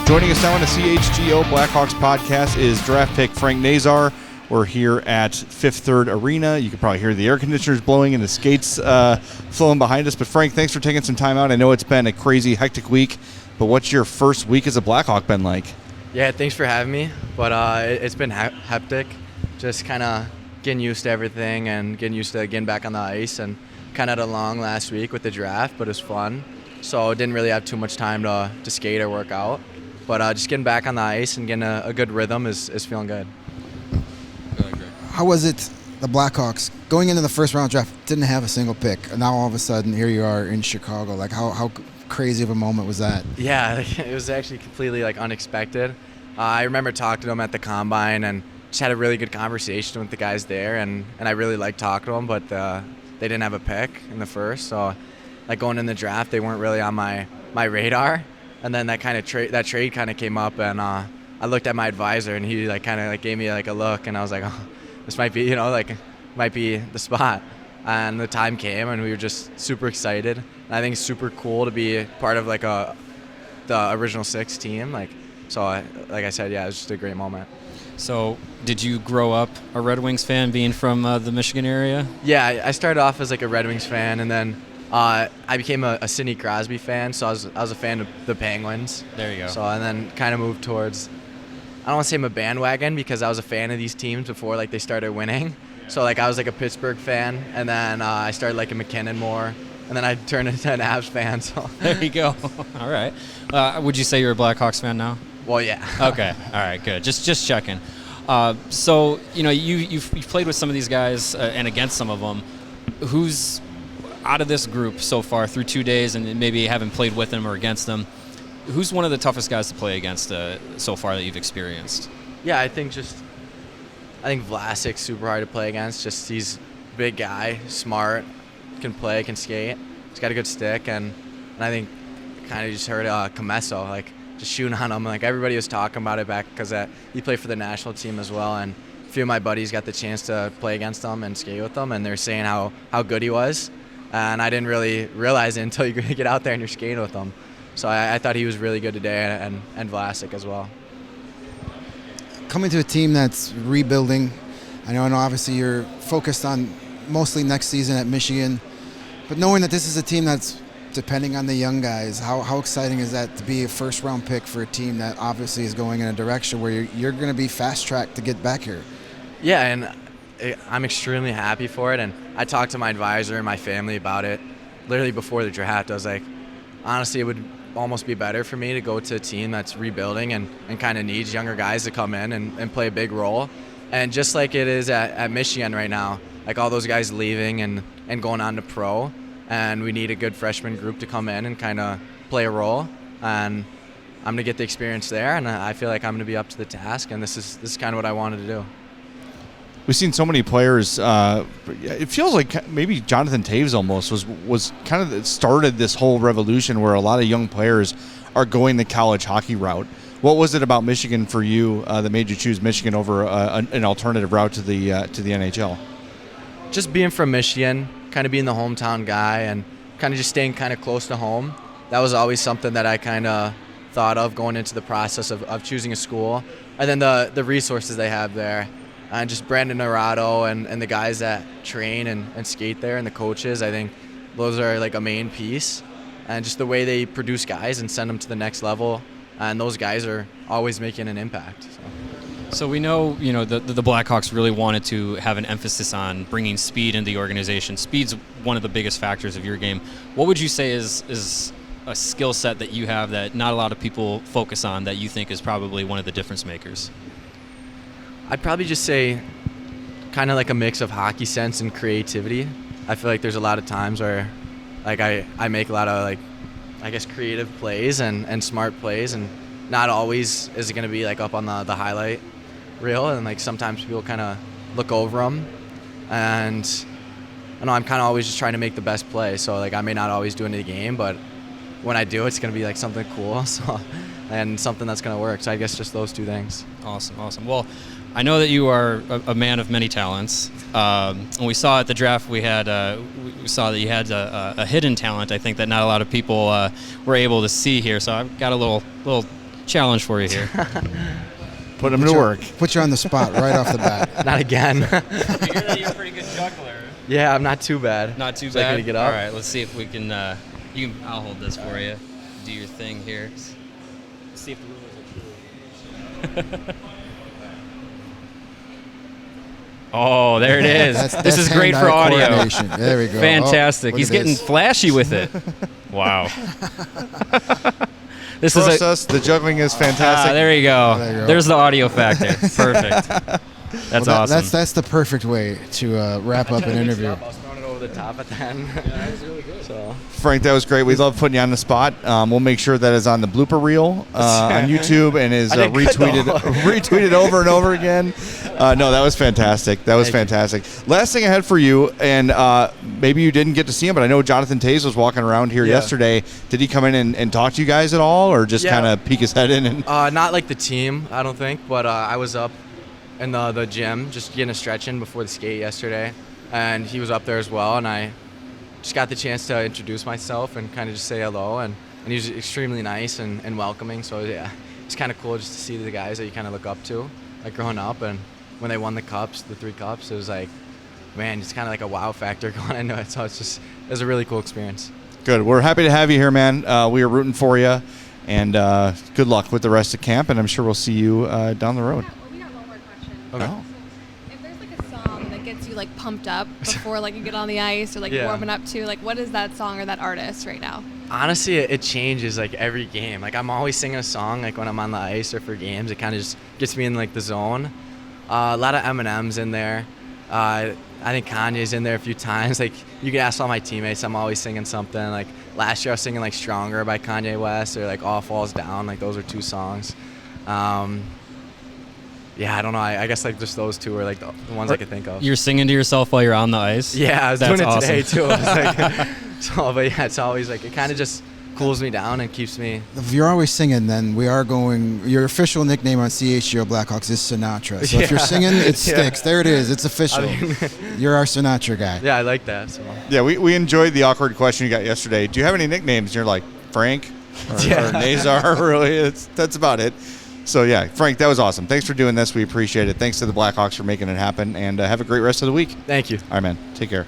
Joining us now on the CHGO Blackhawks Podcast is draft pick Frank Nazar. We're here at Fifth Third Arena. You can probably hear the air conditioners blowing and the skates flowing behind us. But Frank, thanks for taking some time out. I know it's been a crazy, hectic week, but what's your first week as a Blackhawk been like? Yeah, thanks for having me. But it's been hectic. Just kind of getting used to everything and getting used to getting back on the ice. And kind of had a long last week with the draft, but it was fun. So didn't really have too much time to skate or work out. But just getting back on the ice and getting a good rhythm is feeling good. How was it, the Blackhawks, going into the first round draft, didn't have a single pick, and now all of a sudden here you are in Chicago? Like, how crazy of a moment was that? Yeah, it was actually completely unexpected. I remember talking to them at the Combine and just had a really good conversation with the guys there, and I really liked talking to them, but they didn't have a pick in the first, so going in the draft, they weren't really on my radar. And then that trade kind of came up, and I looked at my advisor, and he gave me a look, and I was like, oh, this might be might be the spot. And the time came, and we were just super excited. And I think it's super cool to be part of the original 6 team. So like I said, yeah, it was just a great moment. So did you grow up a Red Wings fan, being from the Michigan area? Yeah, I started off as a Red Wings fan, and then I became a Sidney Crosby fan, so I was a fan of the Penguins. There you go. So and then kind of moved towards, I don't want to say I'm a bandwagon because I was a fan of these teams before they started winning. So I was a Pittsburgh fan, and then I started liking McKinnon more, and then I turned into an Avs fan. So there you go. All right. Would you say you're a Blackhawks fan now? Well, yeah. Okay. All right. Good. Just checking. So you've played with some of these guys and against some of them. Who's out of this group so far through 2 days, and maybe haven't played with them or against them, who's one of the toughest guys to play against so far that you've experienced? Yeah, I think Vlasic's super hard to play against. Just he's a big guy, smart, can play, can skate. He's got a good stick, and I think kind of just heard Comesso, just shooting on him. Everybody was talking about it back because he played for the national team as well, and a few of my buddies got the chance to play against him and skate with him, and they're saying how good he was. And I didn't really realize it until you get out there and you're skating with him. So I thought he was really good today, and Vlasic as well. Coming to a team that's rebuilding, I know obviously you're focused on mostly next season at Michigan, but knowing that this is a team that's depending on the young guys, how exciting is that to be a first-round pick for a team that obviously is going in a direction where you're going to be fast-tracked to get back here? Yeah, and I'm extremely happy for it, and I talked to my advisor and my family about it literally before the draft. I was like, honestly, it would almost be better for me to go to a team that's rebuilding and kind of needs younger guys to come in and play a big role. And just like it is at Michigan right now, all those guys leaving and going on to pro, and we need a good freshman group to come in and kind of play a role. And I'm going to get the experience there, and I feel like I'm going to be up to the task, and this is kind of what I wanted to do. We've seen so many players. It feels like maybe Jonathan Taves almost was kind of started this whole revolution where a lot of young players are going the college hockey route. What was it about Michigan for you that made you choose Michigan over an alternative route to the NHL? Just being from Michigan, kind of being the hometown guy, and kind of just staying kind of close to home. That was always something that I kind of thought of going into the process of choosing a school, and then the resources they have there. And just Brandon Naurato and the guys that train and skate there and the coaches, I think those are a main piece. And just the way they produce guys and send them to the next level. And those guys are always making an impact. So we know, the Blackhawks really wanted to have an emphasis on bringing speed into the organization. Speed's one of the biggest factors of your game. What would you say is a skill set that you have that not a lot of people focus on that you think is probably one of the difference makers? I'd probably just say kind of a mix of hockey sense and creativity. I feel like there's a lot of times where I make a lot of creative plays and smart plays, and not always is it going to be up on the highlight reel, and sometimes people kind of look over them, and I know I'm kind of always just trying to make the best play, so I may not always do it in the game, but when I do, it's going to be something cool, and something that's going to work. So I guess just those two things. Awesome. Well, I know that you are a man of many talents. When we saw at the draft, we saw that you had a hidden talent, I think, that not a lot of people were able to see here. So I've got a little challenge for you here. Put him to work. Put you on the spot right off the bat. Not again. I figure that you're a pretty good juggler. Yeah, I'm not too bad. Not too So I bad. gotta get up? All right, let's see if we can. I'll hold this for you. Do your thing here. See if the rulers are true. Oh, there it is. This is great for audio. There we go. Fantastic. Oh, He's getting flashy with it. Wow. This Trust is us, the juggling is fantastic. there you go. There you go. There's the audio factor. Perfect. That's awesome. That's the perfect way to wrap up an interview. I was throwing it over the top at the end. Yeah, that was really good. So. Frank, that was great. We love putting you on the spot. We'll make sure that is on the blooper reel on YouTube and is retweeted over and over again. No, that was fantastic. That was fantastic. Last thing I had for you, and maybe you didn't get to see him, but I know Jonathan Toews was walking around here yesterday. Did he come in and talk to you guys at all, or just kind of peek his head in? And not like the team, I don't think, but I was up in the gym just getting a stretch in before the skate yesterday, and he was up there as well, and I just got the chance to introduce myself and kind of just say hello, and he was extremely nice and welcoming. So yeah, it's kind of cool just to see the guys that you kind of look up to, like growing up, and when they won the 3 cups, it was like, man, it's kind of like a wow factor going into it. So it was a really cool experience. Good. We're happy to have you here, man. We are rooting for you, and good luck with the rest of camp, and I'm sure we'll see you down the road. We got one more question. Okay. Oh. So if there's like a song that gets you like pumped up before like you get on the ice or like warming up to, like what is that song or that artist right now? Honestly, it changes like every game. Like I'm always singing a song like when I'm on the ice or for games. It kind of just gets me in like the zone. A lot of Eminem's in there. I think Kanye's in there a few times. Like you can ask all my teammates, I'm always singing something. Like last year I was singing like Stronger by Kanye West or like All Falls Down. Like those are 2 songs. Yeah, I don't know. I guess like just those 2 are like the ones I could think of. You're singing to yourself while you're on the ice? Yeah, I was That's doing it awesome. today too. I was like, but yeah, it's always like it kind of just cools me down and keeps me. If you're always singing, then we are going. Your official nickname on CHGO Blackhawks is Sinatra. So if you're singing, it sticks. There it is. It's official. You're our Sinatra guy. Yeah, I like that. So. Yeah, we enjoyed the awkward question you got yesterday. Do you have any nicknames? And you're like, Frank or Nazar, really? That's about it. So, yeah, Frank, that was awesome. Thanks for doing this. We appreciate it. Thanks to the Blackhawks for making it happen, and have a great rest of the week. Thank you. All right, man. Take care.